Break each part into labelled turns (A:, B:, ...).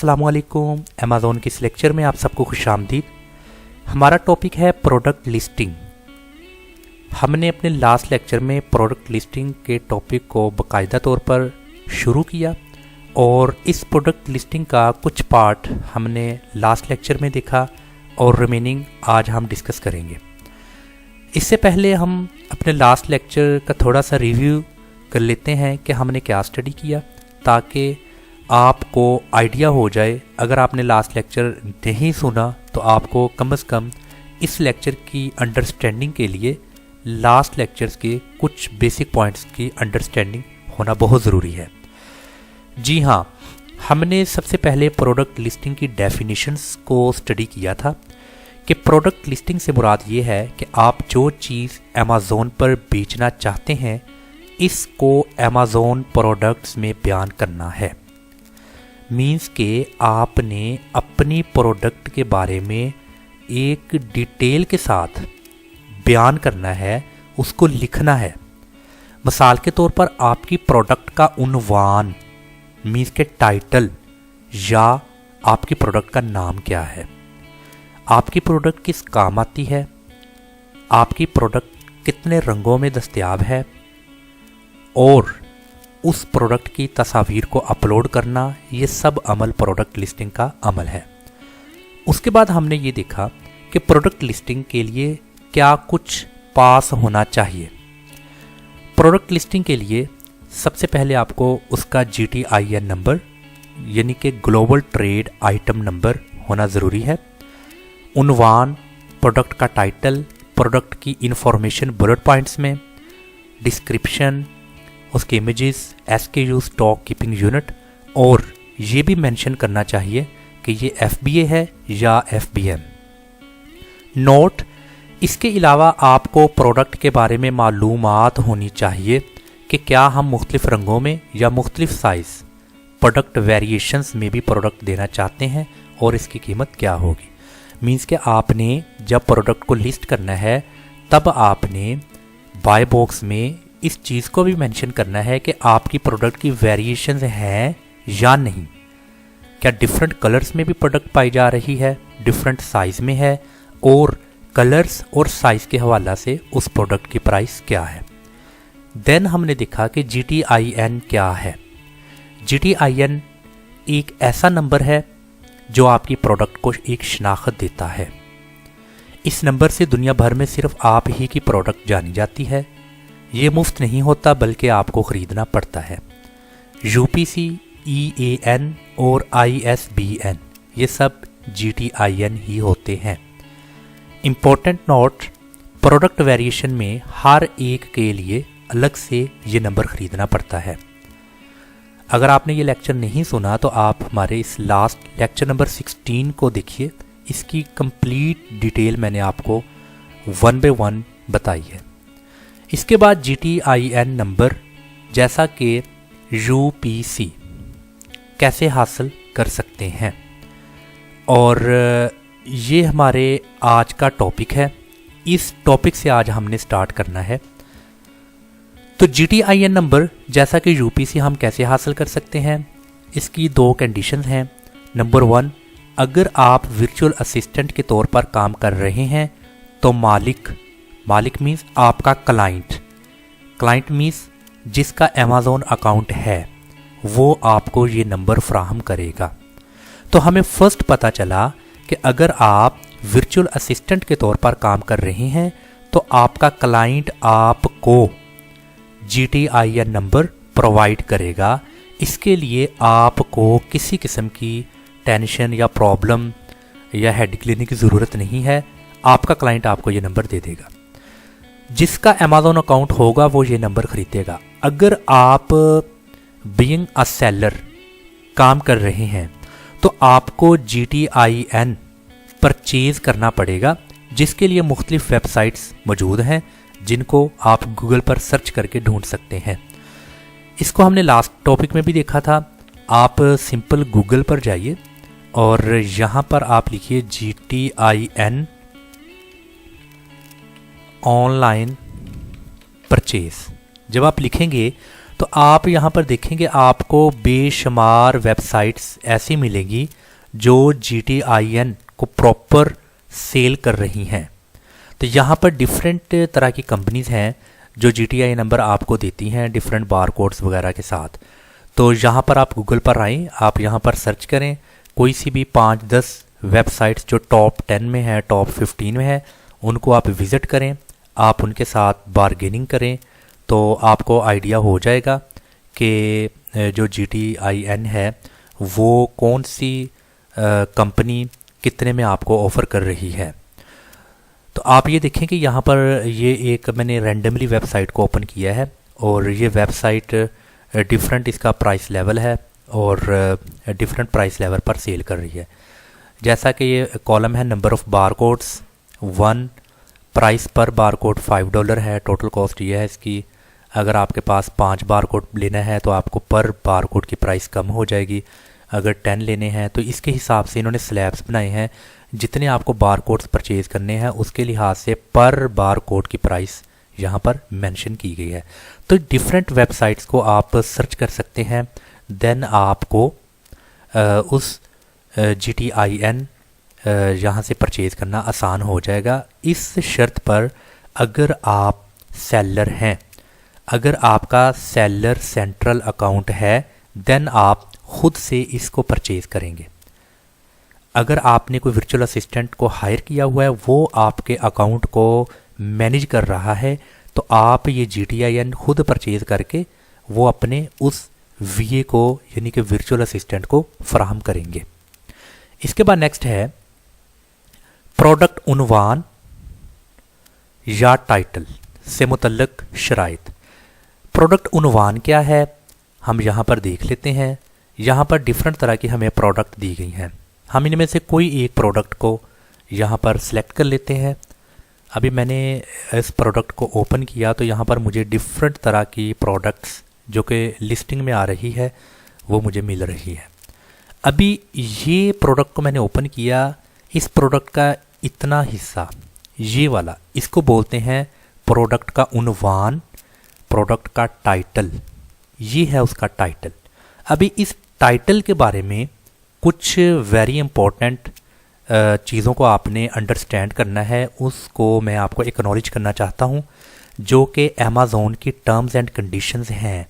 A: अस्सलामुअलैकुम। अमेज़ॉन के इस लेक्चर में आप सबको खुशामदीद। हमारा टॉपिक है प्रोडक्ट लिस्टिंग। हमने अपने लास्ट लेक्चर में प्रोडक्ट लिस्टिंग के टॉपिक को बाकायदा तौर पर शुरू किया और इस प्रोडक्ट लिस्टिंग का कुछ पार्ट हमने लास्ट लेक्चर में देखा और रिमेनिंग आज हम डिस्कस करेंगे। इससे पहले हम अपने लास्ट लेक्चर का थोड़ा सा रिव्यू कर लेते हैं कि हमने क्या स्टडी किया, ताकि आपको आइडिया हो जाए। अगर आपने लास्ट लेक्चर नहीं सुना तो आपको कम से कम इस लेक्चर की अंडरस्टैंडिंग के लिए लास्ट लेक्चर्स के कुछ बेसिक पॉइंट्स की अंडरस्टैंडिंग होना बहुत ज़रूरी है। जी हाँ, हमने सबसे पहले प्रोडक्ट लिस्टिंग की डेफिनेशंस को स्टडी किया था कि प्रोडक्ट लिस्टिंग से मुराद ये है कि आप जो चीज़ अमेज़ॉन पर बेचना चाहते हैं इसको अमेज़ॉन प्रोडक्ट्स में बयान करना है। मीन्स के आपने अपनी प्रोडक्ट के बारे में एक डिटेल के साथ बयान करना है, उसको लिखना है। मिसाल के तौर पर आपकी प्रोडक्ट का उन्वान मीन्स के टाइटल या आपकी प्रोडक्ट का नाम क्या है, आपकी प्रोडक्ट किस काम आती है, आपकी प्रोडक्ट कितने रंगों में दस्तयाब है और उस प्रोडक्ट की तस्वीर को अपलोड करना, ये सब अमल प्रोडक्ट लिस्टिंग का अमल है। उसके बाद हमने ये देखा कि प्रोडक्ट लिस्टिंग के लिए क्या कुछ पास होना चाहिए। प्रोडक्ट लिस्टिंग के लिए सबसे पहले आपको उसका GTIN नंबर यानी कि ग्लोबल ट्रेड आइटम नंबर होना ज़रूरी है। उन्वान, प्रोडक्ट का टाइटल, प्रोडक्ट की इंफॉर्मेशन बुलेट पॉइंट्स में, डिस्क्रिप्शन, उसके images, SKU stock keeping unit, और ये भी मेंशन करना चाहिए कि ये FBA है या FBM। नोट, इसके अलावा आपको प्रोडक्ट के बारे में मालूमात होनी चाहिए कि क्या हम मुख्तलिफ रंगों में या मुख्तलिफ साइज़ प्रोडक्ट वेरिएशंस में भी प्रोडक्ट देना चाहते हैं और इसकी कीमत क्या होगी। मीन्स कि आपने जब प्रोडक्ट को लिस्ट करना है तब आपने बाय बॉक्स में इस चीज़ को भी मेंशन करना है कि आपकी प्रोडक्ट की वेरिएशंस हैं या नहीं, क्या डिफरेंट कलर्स में भी प्रोडक्ट पाई जा रही है, डिफरेंट साइज़ में है, और कलर्स और साइज़ के हवाला से उस प्रोडक्ट की प्राइस क्या है। देन हमने देखा कि GTIN क्या है। GTIN एक ऐसा नंबर है जो आपकी प्रोडक्ट को एक शनाख्त देता है। इस नंबर से दुनिया भर में सिर्फ आप ही की प्रोडक्ट जानी जाती है। ये मुफ्त नहीं होता बल्कि आपको ख़रीदना पड़ता है। UPC, EAN और ISBN ये सब GTIN ही होते हैं। इम्पोर्टेंट नोट, प्रोडक्ट वेरिएशन में हर एक के लिए अलग से ये नंबर ख़रीदना पड़ता है। अगर आपने ये लेक्चर नहीं सुना तो आप हमारे इस लास्ट लेक्चर नंबर 16 को देखिए, इसकी कंप्लीट डिटेल मैंने आपको 1 by 1 बताई है। इसके बाद GTIN नंबर जैसा कि UPC कैसे हासिल कर सकते हैं, और ये हमारे आज का टॉपिक है। इस टॉपिक से आज हमने स्टार्ट करना है। तो GTIN नंबर जैसा कि UPC हम कैसे हासिल कर सकते हैं, इसकी 2 कंडीशंस हैं। नंबर 1, अगर आप वर्चुअल असिस्टेंट के तौर पर काम कर रहे हैं तो मालिक मीन्स आपका क्लाइंट मीन्स जिसका अमेज़ॉन अकाउंट है वो आपको ये नंबर फ्राहम करेगा। तो हमें फर्स्ट पता चला कि अगर आप वर्चुअल असिस्टेंट के तौर पर काम कर रहे हैं तो आपका क्लाइंट आपको GTIN नंबर प्रोवाइड करेगा। इसके लिए आपको किसी किस्म की टेंशन या प्रॉब्लम या हेडेक लेने की ज़रूरत नहीं है। आपका क्लाइंट आपको ये नंबर दे देगा। जिसका अमेज़ॉन अकाउंट होगा वो ये नंबर ख़रीदेगा। अगर आप बीइंग अ सेलर काम कर रहे हैं तो आपको GTIN परचेज़ करना पड़ेगा, जिसके लिए मुख्तलिफ वेबसाइट्स मौजूद हैं जिनको आप गूगल पर सर्च करके ढूंढ सकते हैं। इसको हमने लास्ट टॉपिक में भी देखा था। आप सिंपल गूगल पर जाइए और यहाँ पर आप लिखिए GTIN ऑनलाइन परचेज। जब आप लिखेंगे तो तो आप यहाँ पर देखेंगे आपको बेशुमार वेबसाइट्स ऐसी मिलेंगी जो GTIN को प्रॉपर सेल कर रही हैं। तो यहाँ पर डिफरेंट तरह की कंपनीज़ हैं जो GTI नंबर आपको देती हैं डिफरेंट बार कोड्स वगैरह के साथ। तो यहाँ पर आप गूगल पर आएँ, आप यहाँ पर सर्च करें कोई सी भी 5-10 वेबसाइट्स जो टॉप 10 में है, टॉप 15 में है, उनको आप विज़िट करें, आप उनके साथ बारगेनिंग करें, तो आपको आइडिया हो जाएगा कि जो GTIN है वो कौन सी कंपनी कितने में आपको ऑफ़र कर रही है। तो आप ये देखें कि यहाँ पर ये एक मैंने रैंडमली वेबसाइट को ओपन किया है और ये वेबसाइट डिफरेंट इसका प्राइस लेवल है और डिफरेंट प्राइस लेवल पर सेल कर रही है। जैसा कि ये कॉलम है number of bar codes 1, price पर बार कोड $5 है, टोटल कॉस्ट ये है इसकी। अगर आपके पास 5 बार कोड लेना है तो आपको पर बार कोड की प्राइस कम हो जाएगी। अगर 10 लेने हैं तो इसके हिसाब से इन्होंने स्लैब्स बनाए हैं, जितने आपको बार कोड्स परचेज़ करने हैं उसके लिहाज से पर बार कोड की प्राइस यहाँ पर मेंशन की गई है। तो डिफरेंट वेबसाइट्स को आप सर्च कर सकते हैं, देन आपको उस GTIN यहाँ से परचेज़ करना आसान हो जाएगा। इस शर्त पर अगर आप सेलर हैं, अगर आपका सेलर सेंट्रल अकाउंट है, देन आप खुद से इसको परचेज़ करेंगे। अगर आपने कोई वर्चुअल असिस्टेंट को हायर किया हुआ है, वो आपके अकाउंट को मैनेज कर रहा है, तो आप ये GTIN खुद परचेज़ करके वो अपने उस VA को यानी कि वर्चुअल असिस्टेंट को फराहम करेंगे। इसके बाद नेक्स्ट है प्रोडक्ट उन्वान या टाइटल से मुतल्लिक शराइत। प्रोडक्ट उन्वान क्या है हम यहाँ पर देख लेते हैं। यहाँ पर डिफरेंट तरह की हमें प्रोडक्ट दी गई हैं, हम इनमें से कोई एक प्रोडक्ट को यहाँ पर सिलेक्ट कर लेते हैं। अभी मैंने इस प्रोडक्ट को ओपन किया तो यहाँ पर मुझे डिफरेंट तरह की प्रोडक्ट्स जो कि लिस्टिंग में आ रही है वो मुझे मिल रही है। अभी ये प्रोडक्ट को मैंने ओपन किया, इस प्रोडक्ट का इतना हिस्सा ये वाला इसको बोलते हैं प्रोडक्ट का उन्वान, प्रोडक्ट का टाइटल, ये है उसका टाइटल। अभी इस टाइटल के बारे में कुछ वेरी इंपॉर्टेंट चीज़ों को आपने अंडरस्टैंड करना है, उसको मैं आपको एक्नॉलेज करना चाहता हूँ, जो कि अमेज़ॉन की टर्म्स एंड कंडीशंस हैं।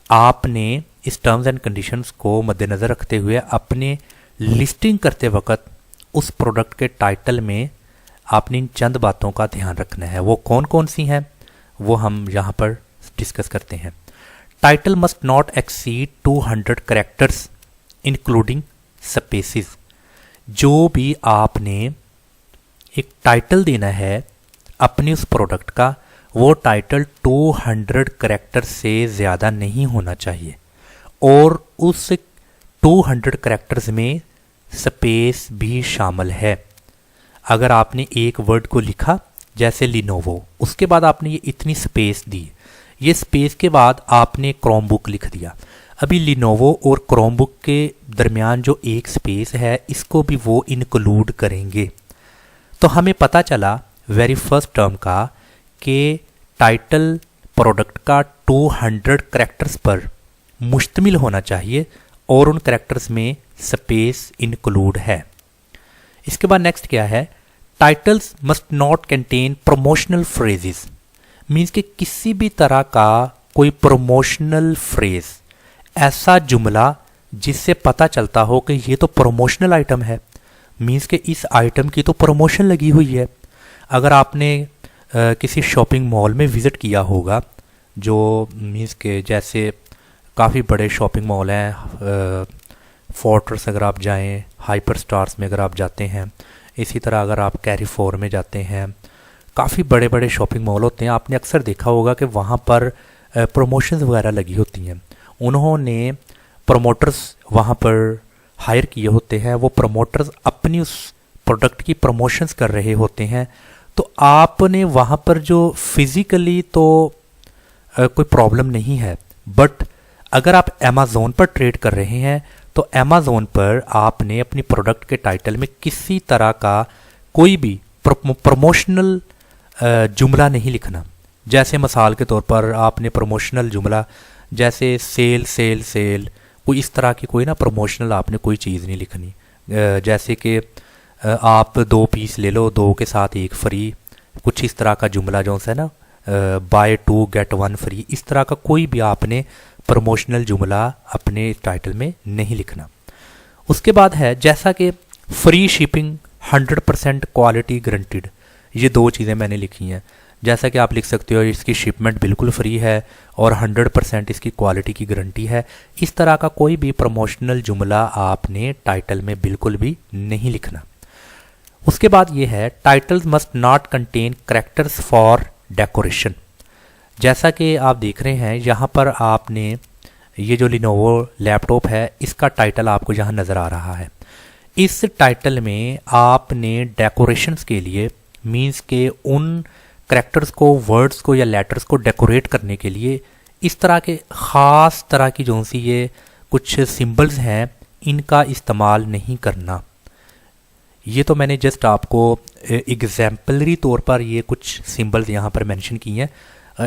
A: आपने इस टर्म्स एंड कंडीशंस को मद्देनज़र रखते हुए अपने लिस्टिंग करते वक्त उस प्रोडक्ट के टाइटल में आपने इन चंद बातों का ध्यान रखना है। वो कौन कौन सी हैं वो हम यहाँ पर डिस्कस करते हैं। Title must not exceed 200 characters including spaces. जो भी आपने एक टाइटल देना है अपने उस प्रोडक्ट का, वो टाइटल 200 कैरेक्टर से ज़्यादा नहीं होना चाहिए और उस 200 कैरेक्टर्स में स्पेस भी शामिल है। अगर आपने एक वर्ड को लिखा जैसे लिनोवो, उसके बाद आपने ये इतनी स्पेस दी, ये स्पेस के बाद आपने क्रोमबुक लिख दिया, अभी लिनोवो और क्रोमबुक के दरमियान जो एक स्पेस है इसको भी वो इंक्लूड करेंगे। तो हमें पता चला वेरी फर्स्ट टर्म का कि टाइटल प्रोडक्ट का 200 कैरेक्टर्स पर मुश्तमिल होना चाहिए और उन कैरेक्टर्स में स्पेस इंक्लूड है। इसके बाद नेक्स्ट क्या है, titles must not contain promotional phrases. Means कि किसी भी तरह का कोई प्रमोशनल फ्रेज, ऐसा जुमला जिससे पता चलता हो कि ये तो प्रमोशनल आइटम है, मीन्स कि इस आइटम की तो प्रमोशन लगी हुई है। अगर आपने किसी शॉपिंग मॉल में विज़िट किया होगा, जो मीन्स के जैसे काफ़ी बड़े शॉपिंग मॉल हैं, फोर्ट्रेस अगर आप जाएं, हाइपर स्टार्स में अगर आप जाते हैं, इसी तरह अगर आप कैरीफोर में जाते हैं, काफ़ी बड़े बड़े शॉपिंग मॉल होते हैं, आपने अक्सर देखा होगा कि वहाँ पर प्रमोशंस वगैरह लगी होती हैं। उन्होंने प्रमोटर्स वहाँ पर हायर किए होते हैं, वो प्रमोटर्स अपनी उस प्रोडक्ट की प्रमोशंस कर रहे होते हैं। तो आपने वहाँ पर जो फिज़िकली तो कोई प्रॉब्लम नहीं है, बट अगर आप अमेज़ॉन पर ट्रेड कर रहे हैं तो अमेज़ॉन पर आपने अपनी प्रोडक्ट के टाइटल में किसी तरह का कोई भी प्रमोशनल जुमला नहीं लिखना। जैसे मिसाल के तौर पर आपने प्रमोशनल जुमला जैसे सेल सेल सेल, कोई इस तरह की कोई ना प्रमोशनल आपने कोई चीज़ नहीं लिखनी। जैसे कि आप 2 पीस ले लो, 2 के साथ 1 फ्री, कुछ इस तरह का जुमला जो है ना, बाय 2 गेट 1 फ्री, इस तरह का कोई भी आपने प्रमोशनल जुमला अपने टाइटल में नहीं लिखना। उसके बाद है जैसा कि फ्री शिपिंग, 100% क्वालिटी गारंटीड, ये 2 चीज़ें मैंने लिखी हैं। जैसा कि आप लिख सकते हो इसकी शिपमेंट बिल्कुल फ्री है और 100% इसकी क्वालिटी की गारंटी है। इस तरह का कोई भी प्रमोशनल जुमला आपने टाइटल में बिल्कुल भी नहीं लिखना। उसके बाद ये है titles must not contain characters for decoration. जैसा कि आप देख रहे हैं यहाँ पर आपने ये जो लिनोवो लैपटॉप है इसका टाइटल आपको यहाँ नज़र आ रहा है। इस टाइटल में आपने डेकोरेशंस के लिए मींस के उन करैक्टर्स को, वर्ड्स को या लेटर्स को डेकोरेट करने के लिए इस तरह के ख़ास तरह की जो सी ये कुछ सिंबल्स हैं इनका इस्तेमाल नहीं करना। ये तो मैंने जस्ट आपको एग्जाम्पलरी तौर पर ये कुछ सिंबल्स यहाँ पर मेंशन की हैं।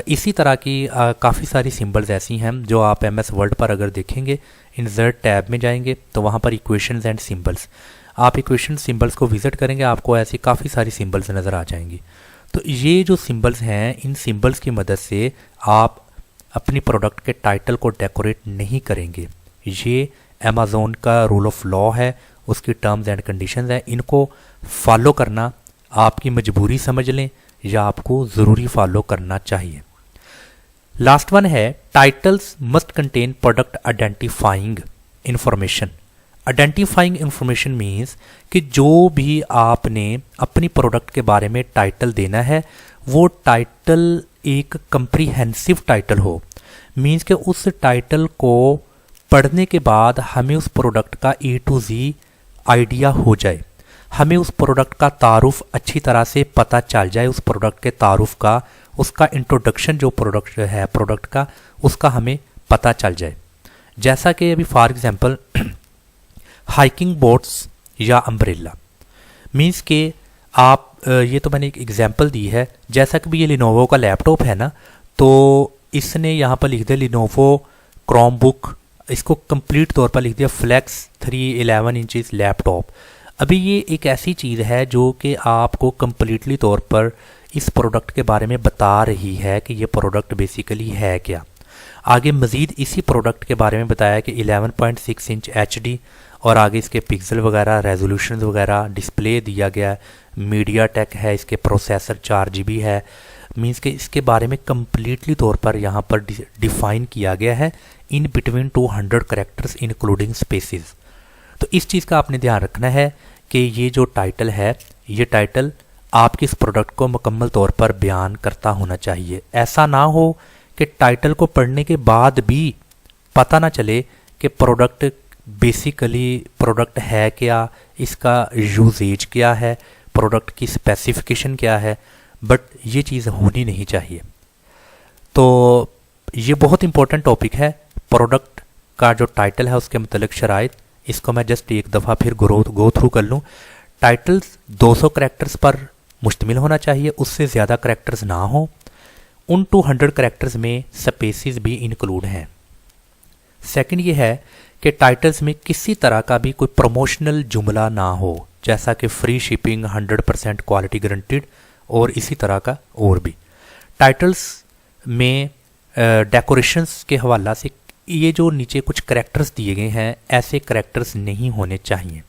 A: इसी तरह की काफ़ी सारी सिंबल्स ऐसी हैं जो आप MS वर्ड पर अगर देखेंगे, इंसर्ट टैब में जाएंगे तो वहाँ पर इक्वेशंस एंड सिंबल्स, आप इक्वेशन सिंबल्स को विजिट करेंगे आपको ऐसी काफ़ी सारी सिंबल्स नज़र आ जाएंगी। तो ये जो सिंबल्स हैं, इन सिंबल्स की मदद से आप अपनी प्रोडक्ट के टाइटल को डेकोरेट नहीं करेंगे। ये अमेज़ॉन का रूल ऑफ लॉ है, उसकी टर्म्स एंड कंडीशंस हैं, इनको फॉलो करना आपकी मजबूरी समझ लें या आपको ज़रूरी फॉलो करना चाहिए। लास्ट वन है titles must contain product identifying information. Identifying information means कि जो भी आपने अपनी प्रोडक्ट के बारे में टाइटल देना है वो टाइटल एक कंप्रीहेंसिव टाइटल हो। मीन्स कि उस टाइटल को पढ़ने के बाद हमें उस प्रोडक्ट का A to Z आइडिया हो जाए, हमें उस प्रोडक्ट का तारुफ अच्छी तरह से पता चल जाए, उस प्रोडक्ट के तारुफ का, उसका इंट्रोडक्शन जो प्रोडक्ट है प्रोडक्ट का, उसका हमें पता चल जाए। जैसा कि अभी फॉर एग्जांपल हाइकिंग बोट्स या अम्ब्रेला, मीन्स के आप ये तो मैंने एक एग्जांपल दी है। जैसा कि भी ये लिनोवो का लैपटॉप है ना, तो इसने यहाँ पर लिख दिया लिनोवो क्रोम बुक, इसको कंप्लीट तौर पर लिख दिया फ्लेक्स 311 इंचेस लैपटॉप। अभी ये एक ऐसी चीज़ है जो कि आपको कम्प्लीटली तौर पर इस प्रोडक्ट के बारे में बता रही है कि ये प्रोडक्ट बेसिकली है क्या। आगे मज़ीद इसी प्रोडक्ट के बारे में बताया कि 11.6 इंच HD और आगे इसके पिक्सल वगैरह, रेजोल्यूशन वगैरह, डिस्प्ले दिया गया है, मीडिया टेक है, इसके प्रोसेसर 4 GB है। मीन्स के इसके बारे में कम्प्लीटली तौर पर यहाँ पर डिफ़ाइन किया गया है in between 200 characters including spaces. तो इस चीज़ का आपने ध्यान रखना है कि ये जो टाइटल है, ये टाइटल आपके इस प्रोडक्ट को मुकम्मल तौर पर बयान करता होना चाहिए। ऐसा ना हो कि टाइटल को पढ़ने के बाद भी पता ना चले कि प्रोडक्ट बेसिकली प्रोडक्ट है क्या, इसका यूजेज क्या है, प्रोडक्ट की स्पेसिफिकेशन क्या है, बट ये चीज़ होनी नहीं चाहिए। तो ये बहुत इंपॉर्टेंट टॉपिक है, प्रोडक्ट का जो टाइटल है उसके मतलब शराइत, इसको मैं जस्ट एक दफ़ा फिर गो थ्रू कर लूँ। टाइटल्स 200 करैक्टर्स पर मुश्तमिल होना चाहिए, उससे ज़्यादा करैक्टर्स ना हो। उन 200 करैक्टर्स में स्पेसिस भी इंक्लूड हैं। सेकंड ये है कि टाइटल्स में किसी तरह का भी कोई प्रमोशनल जुमला ना हो, जैसा कि फ्री शिपिंग, 100% क्वालिटी गारंटीड और इसी तरह का और भी। टाइटल्स में डेकोरेशंस के हवाला से ये जो नीचे कुछ करैक्टर्स दिए गए हैं, ऐसे करैक्टर्स नहीं होने चाहिए।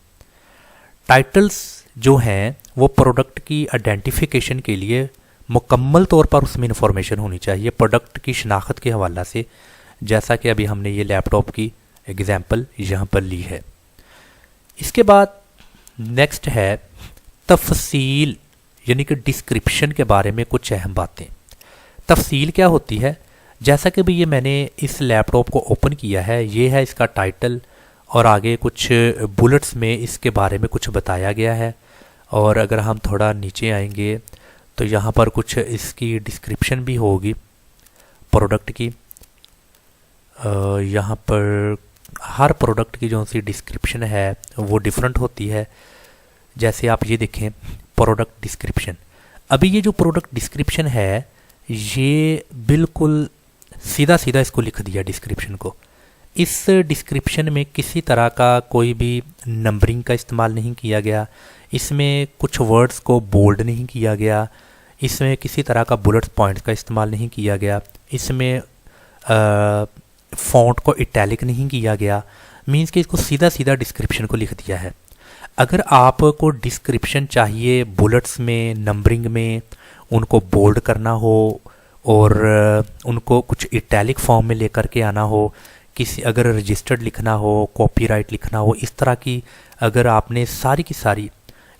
A: टाइटल्स जो हैं वो प्रोडक्ट की आइडेंटिफिकेशन के लिए मुकम्मल तौर पर उसमें इंफॉर्मेशन होनी चाहिए प्रोडक्ट की शनाख्त के हवाला से, जैसा कि अभी हमने ये लैपटॉप की एग्जांपल यहाँ पर ली है। इसके बाद नेक्स्ट है तफसील, यानी कि डिस्क्रिप्शन के बारे में कुछ अहम बातें। तफसील क्या होती है? जैसा कि भी ये मैंने इस लैपटॉप को ओपन किया है, ये है इसका टाइटल और आगे कुछ बुलेट्स में इसके बारे में कुछ बताया गया है। और अगर हम थोड़ा नीचे आएंगे तो यहाँ पर कुछ इसकी डिस्क्रिप्शन भी होगी प्रोडक्ट की। यहाँ पर हर प्रोडक्ट की जो सी डिस्क्रिप्शन है वो डिफरेंट होती है। जैसे आप ये देखें प्रोडक्ट डिस्क्रिप्शन, अभी ये जो प्रोडक्ट डिस्क्रिप्शन है ये बिल्कुल सीधा सीधा इसको लिख दिया डिस्क्रिप्शन को। इस डिस्क्रिप्शन में किसी तरह का कोई भी नंबरिंग का इस्तेमाल नहीं किया गया, इसमें कुछ वर्ड्स को बोल्ड नहीं किया गया, इसमें किसी तरह का बुलेट पॉइंट्स का इस्तेमाल नहीं किया गया, इसमें फ़ॉन्ट को इटैलिक नहीं किया गया। मीन्स कि इसको सीधा सीधा डिस्क्रिप्शन को लिख दिया है। अगर आपको डिस्क्रिप्शन चाहिए बुलेट्स में, नंबरिंग में, उनको बोल्ड करना हो और उनको कुछ इटैलिक फॉर्म में लेकर के आना हो, किसी अगर रजिस्टर्ड लिखना हो, कॉपीराइट लिखना हो, इस तरह की अगर आपने सारी की सारी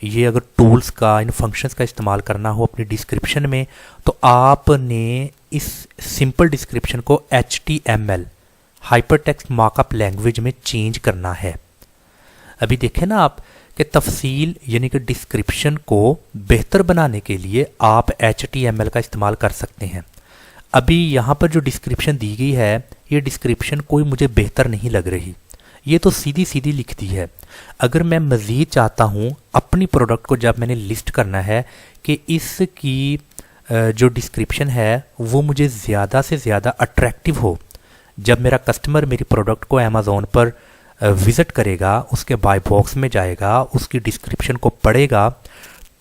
A: ये अगर टूल्स का, इन फंक्शंस का इस्तेमाल करना हो अपनी डिस्क्रिप्शन में, तो आपने इस सिंपल डिस्क्रिप्शन को HTML हाइपरटेक्स्ट मार्कअप लैंग्वेज में चेंज करना है। अभी देखें ना आप कि तफसील यानी कि डिस्क्रिप्शन को बेहतर बनाने के लिए आप HTML का इस्तेमाल कर सकते हैं। अभी यहाँ पर जो डिस्क्रिप्शन दी गई है, ये डिस्क्रिप्शन कोई मुझे बेहतर नहीं लग रही, ये तो सीधी सीधी लिख दी है। अगर मैं मज़ीद चाहता हूँ अपनी प्रोडक्ट को जब मैंने लिस्ट करना है कि इसकी जो डिस्क्रिप्शन है वो मुझे ज़्यादा से ज़्यादा अट्रैक्टिव हो, जब मेरा कस्टमर मेरी प्रोडक्ट को अमेज़ॉन पर विज़िट करेगा, उसके बाय बॉक्स में जाएगा, उसकी डिस्क्रिप्शन को पढ़ेगा,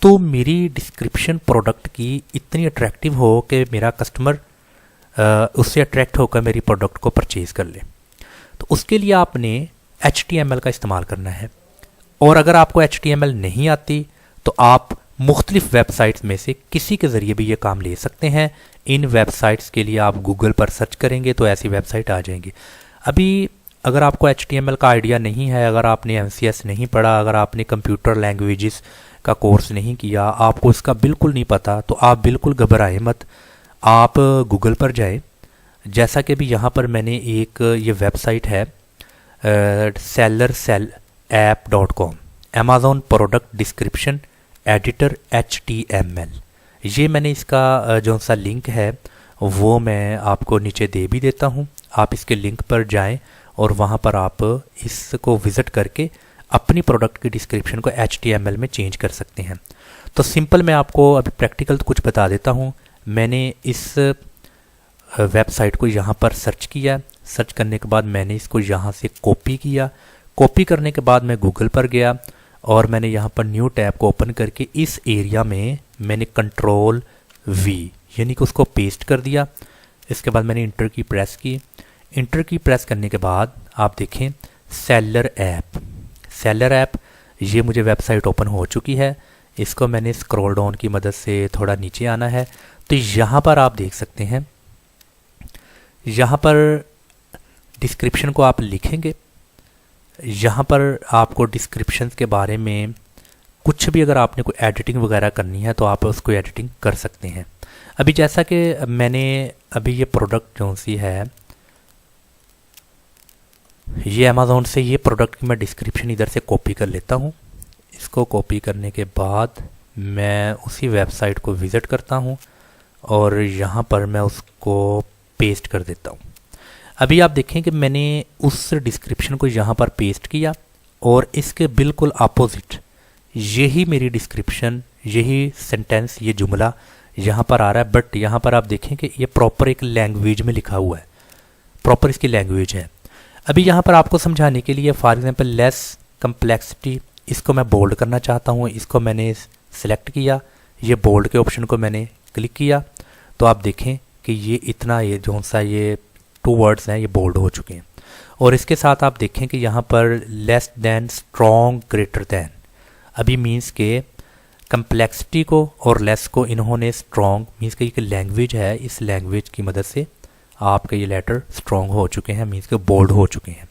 A: तो मेरी डिस्क्रिप्शन प्रोडक्ट की इतनी अट्रैक्टिव हो कि मेरा कस्टमर उससे अट्रैक्ट होकर मेरी प्रोडक्ट को परचेज़ कर ले। तो उसके लिए आपने HTML का इस्तेमाल करना है। और अगर आपको HTML नहीं आती तो आप मुख्तलिफ वेबसाइट्स में से किसी के ज़रिए भी ये काम ले सकते हैं। इन वेबसाइट्स के लिए आप गूगल पर सर्च करेंगे तो ऐसी वेबसाइट आ जाएंगी। अभी अगर आपको HTML का आइडिया नहीं है, अगर आपने MCS नहीं पढ़ा, अगर आपने कंप्यूटर लैंग्वेजेस का कोर्स नहीं किया, आपको इसका बिल्कुल नहीं पता, तो आप बिल्कुल घबराए मत। आप गूगल पर जाए, जैसा कि भी यहाँ पर मैंने एक ये वेबसाइट है sellersellapp.com, Amazon product description editor HTML। ये मैंने इसका जो सा लिंक है वो मैं आपको नीचे दे भी देता हूँ। आप इसके लिंक पर जाएं और वहाँ पर आप इसको विज़िट करके अपनी प्रोडक्ट की डिस्क्रिप्शन को HTML में चेंज कर सकते हैं। तो सिंपल मैं आपको अभी प्रैक्टिकल कुछ बता देता हूँ। मैंने इस वेबसाइट को यहाँ पर सर्च किया, सर्च करने के बाद मैंने इसको यहाँ से कॉपी किया। कॉपी करने के बाद मैं गूगल पर गया और मैंने यहाँ पर न्यू टैब को ओपन करके इस एरिया में मैंने Ctrl+V यानी कि उसको पेस्ट कर दिया। इसके बाद मैंने इंटर की प्रेस की। इंटर की प्रेस करने के बाद आप देखें सेलर ऐप ये मुझे वेबसाइट ओपन हो चुकी है। इसको मैंने स्क्रॉल डाउन की मदद से थोड़ा नीचे आना है, तो यहाँ पर आप देख सकते हैं, यहाँ पर डिस्क्रिप्शन को आप लिखेंगे। यहाँ पर आपको डिस्क्रिप्शन के बारे में कुछ भी अगर आपने कोई एडिटिंग वगैरह करनी है तो आप उसको एडिटिंग कर सकते हैं। अभी जैसा कि मैंने अभी ये प्रोडक्ट जो सी है, ये अमेज़ॉन से ये प्रोडक्ट की मैं डिस्क्रिप्शन इधर से कॉपी कर लेता हूँ। इसको कॉपी करने के बाद मैं उसी वेबसाइट को विज़िट करता हूँ और यहाँ पर मैं उसको पेस्ट कर देता हूँ। अभी आप देखें कि मैंने उस डिस्क्रिप्शन को यहाँ पर पेस्ट किया और इसके बिल्कुल अपोजिट यही मेरी डिस्क्रिप्शन, यही सेंटेंस, ये जुमला यहाँ पर आ रहा है। बट यहाँ पर आप देखें कि ये प्रॉपर एक लैंग्वेज में लिखा हुआ है, प्रॉपर इसकी लैंग्वेज है। अभी यहाँ पर आपको समझाने के लिए फॉर एग्जांपल लेस कम्प्लेक्सिटी, इसको मैं बोल्ड करना चाहता हूँ, इसको मैंने सेलेक्ट किया, ये बोल्ड के ऑप्शन को मैंने क्लिक किया, तो आप देखें कि ये इतना, ये जो सा ये 2 वर्ड्स हैं ये बोल्ड हो चुके हैं। और इसके साथ आप देखें कि यहाँ पर less than, strong, greater than, अभी मीन्स के कम्प्लेक्सिटी को और लेस को इन्होंने स्ट्रॉन्ग, मीन्स के ये लैंग्वेज है, इस लैंग्वेज की मदद से आपके ये लेटर स्ट्रॉन्ग हो चुके हैं, मीन्स के बोल्ड हो चुके हैं।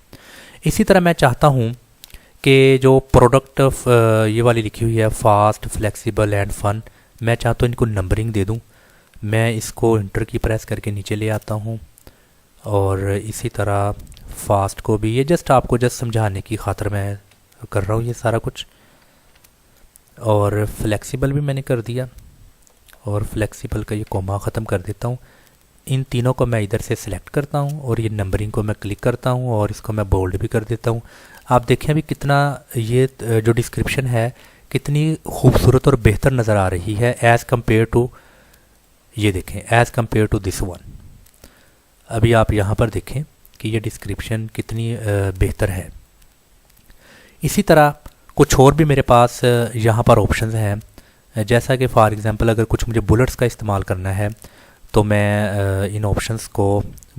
A: इसी तरह मैं चाहता हूँ कि जो प्रोडक्ट ये वाली लिखी हुई है फास्ट, फ्लेक्सिबल एंड फन, मैं चाहता हूँ इनको नंबरिंग दे दूँ। मैं इसको इंटर की प्रेस करके नीचे ले आता हूँ और इसी तरह फास्ट को भी, ये जस्ट आपको जस्ट समझाने की खातिर मैं कर रहा हूँ ये सारा कुछ। और फ्लेक्सिबल भी मैंने कर दिया और फ्लेक्सिबल का ये कोमा ख़त्म कर देता हूँ। इन तीनों को मैं इधर से सिलेक्ट करता हूँ और ये नंबरिंग को मैं क्लिक करता हूँ और इसको मैं बोल्ड भी कर देता हूँ। आप देखें अभी कितना ये जो डिस्क्रिप्शन है कितनी खूबसूरत और बेहतर नज़र आ रही है एज़ कम्पेयर टू, ये देखें, as compare to this one. अभी आप यहाँ पर देखें कि ये डिस्क्रिप्शन कितनी बेहतर है। इसी तरह कुछ और भी मेरे पास यहाँ पर ऑप्शंस हैं, जैसा कि फॉर एग्ज़ाम्पल अगर कुछ मुझे बुलेट्स का इस्तेमाल करना है तो मैं इन ऑप्शंस को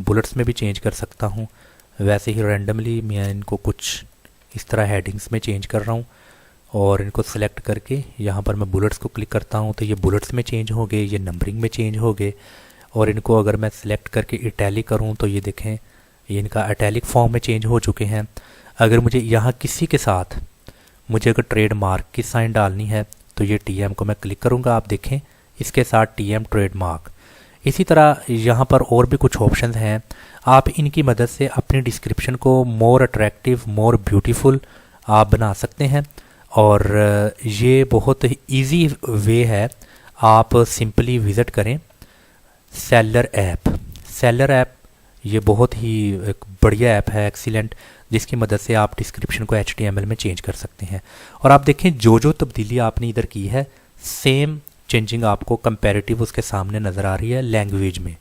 A: बुलेट्स में भी चेंज कर सकता हूँ। वैसे ही रैंडमली मैं इनको कुछ इस तरह हेडिंग्स में चेंज कर रहा हूँ और इनको सेलेक्ट करके यहाँ पर मैं बुलेट्स को क्लिक करता हूँ तो ये बुलेट्स में चेंज हो गए, ये नंबरिंग में चेंज हो गए। और इनको अगर मैं सेलेक्ट करके इटैलिक करूँ तो ये देखें ये इनका इटैलिक फॉर्म में चेंज हो चुके हैं। अगर मुझे यहाँ किसी के साथ मुझे अगर ट्रेडमार्क की साइन डालनी है तो ये TM को मैं क्लिक करूँगा, आप देखें इसके साथ TM ट्रेडमार्क। इसी तरह यहाँ पर और भी कुछ ऑप्शंस हैं, आप इनकी मदद से अपनी डिस्क्रिप्शन को मोर अट्रैक्टिव, मोर ब्यूटीफुल आप बना सकते हैं। और ये बहुत ही ईजी वे है, आप सिंपली विज़िट करें सेलर ऐप। सेलर ऐप ये बहुत ही एक बढ़िया ऐप है, एक्सीलेंट, जिसकी मदद से आप डिस्क्रिप्शन को HTML में चेंज कर सकते हैं। और आप देखें जो जो तब्दीली आपने इधर की है सेम चेंजिंग आपको कंपैरेटिव उसके सामने नज़र आ रही है लैंग्वेज में।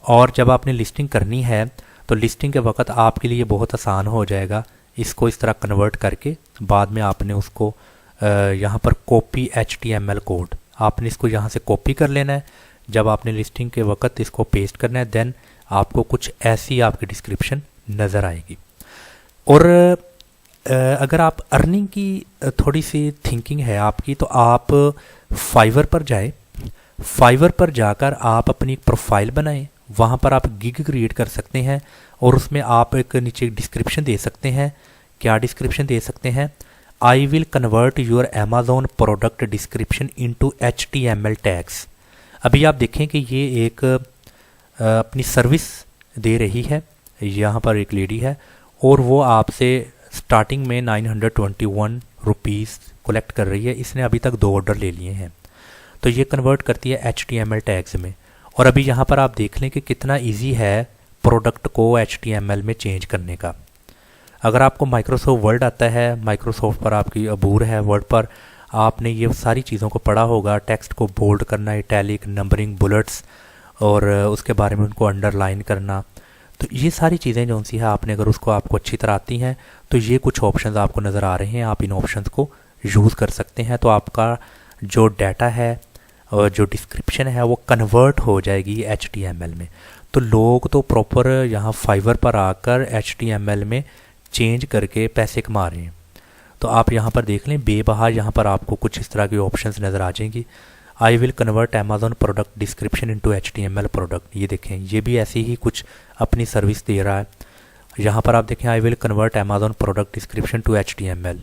A: और जब आपने लिस्टिंग करनी है तो लिस्टिंग के वक्त आपके लिए बहुत आसान हो जाएगा इसको इस तरह कन्वर्ट करके बाद में आपने उसको यहाँ पर कॉपी HTML कोड आपने इसको यहाँ से कॉपी कर लेना है। जब आपने लिस्टिंग के वक्त इसको पेस्ट करना है देन आपको कुछ ऐसी आपकी डिस्क्रिप्शन नज़र आएगी। और अगर आप अर्निंग की थोड़ी सी थिंकिंग है आपकी तो आप फाइवर पर जाए, फाइवर पर जाकर आप अपनी प्रोफाइल बनाएं, वहाँ पर आप गिग क्रिएट कर सकते हैं और उसमें आप एक नीचे डिस्क्रिप्शन दे सकते हैं। क्या डिस्क्रिप्शन दे सकते हैं? आई will convert your Amazon product description into HTML tags. अभी आप देखें कि ये एक अपनी सर्विस दे रही है, यहाँ पर एक लेडी है और वो आपसे स्टार्टिंग में 921 रुपीज़ कलेक्ट कर रही है। इसने अभी तक 2 ऑर्डर ले लिए हैं तो ये कन्वर्ट करती है HTML टैग्स में। और अभी यहाँ पर आप देख लें कि कितना इजी है प्रोडक्ट को HTML में चेंज करने का। अगर आपको माइक्रोसॉफ्ट वर्ड आता है, माइक्रोसॉफ्ट पर आपकी अबूर है, वर्ड पर आपने ये सारी चीज़ों को पढ़ा होगा, टेक्स्ट को बोल्ड करना, इटैलिक, नंबरिंग, बुलेट्स और उसके बारे में उनको अंडरलाइन करना, तो ये सारी चीज़ें जो सी है आपने अगर उसको आपको अच्छी तरह आती हैं तो ये कुछ ऑप्शंस आपको नज़र आ रहे हैं, आप इन ऑप्शंस को यूज़ कर सकते हैं। तो आपका जो डाटा है और जो डिस्क्रिप्शन है वो कन्वर्ट हो जाएगी HTML में। तो लोग तो प्रॉपर यहाँ फाइवर पर आकर HTML में चेंज करके पैसे कमा रहे हैं। तो आप यहाँ पर देख लें बेबहा यहाँ पर आपको कुछ इस तरह की ऑप्शंस नज़र आ जाएंगी। आई will convert Amazon product description into HTML product, ये देखें ये भी ऐसे ही कुछ अपनी सर्विस दे रहा है। यहाँ पर आप देखें I will convert Amazon product description to HTML,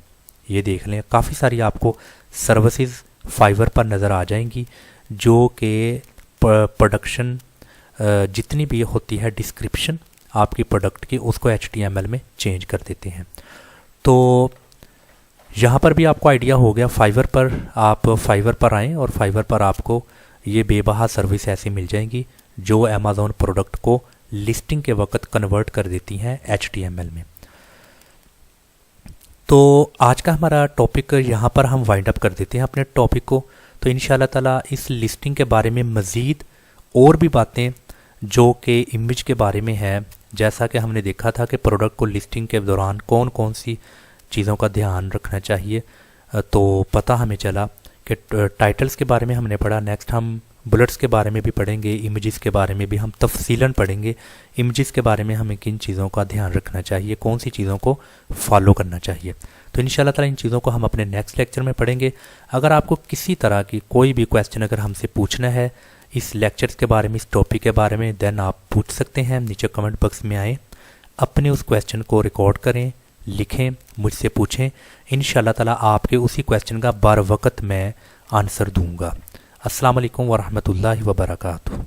A: ये देख लें काफ़ी सारी आपको सर्विसेज फाइवर पर नज़र आ जाएंगी जो कि प्रोडक्शन जितनी भी होती है डिस्क्रिप्शन आपकी प्रोडक्ट की उसको HTML में चेंज कर देते हैं। तो यहाँ पर भी आपको आइडिया हो गया, फाइवर पर आप फाइवर पर आएँ और फाइवर पर आपको ये बेबहा सर्विस ऐसी मिल जाएंगी जो अमेज़ॉन प्रोडक्ट को लिस्टिंग के वक्त कन्वर्ट कर देती हैं HTML में। तो आज का हमारा टॉपिक यहाँ पर हम वाइंड अप कर देते हैं अपने टॉपिक को। तो इंशाल्लाह ताला इस लिस्टिंग के बारे में मज़ीद और भी बातें जो कि इमेज के बारे में है, जैसा कि हमने देखा था कि प्रोडक्ट को लिस्टिंग के दौरान कौन कौन सी चीज़ों का ध्यान रखना चाहिए, तो पता हमें चला कि टाइटल्स के बारे में हमने पढ़ा। नेक्स्ट हम बुलेट्स के बारे में भी पढ़ेंगे, इमेजेस के बारे में भी हम तफसीलन पढ़ेंगे। इमेजेस के बारे में हमें किन चीज़ों का ध्यान रखना चाहिए, कौन सी चीज़ों को फॉलो करना चाहिए, तो इंशाल्लाह ताला इन चीज़ों को हम अपने नेक्स्ट लेक्चर में पढ़ेंगे। अगर आपको किसी तरह की कोई भी क्वेश्चन अगर हमसे पूछना है इस लेक्चर्स के बारे में, इस टॉपिक के बारे में, देन आप पूछ सकते हैं। नीचे कमेंट बॉक्स में आएँ, अपने उस क्वेश्चन को रिकॉर्ड करें, लिखें, मुझसे पूछें। इंशाल्लाह ताला आपके उसी क्वेश्चन का बर वक्त मैं आंसर दूंगा। अस्सलाम वालेकुम व रहमतुल्लाहि व बरकातुहू।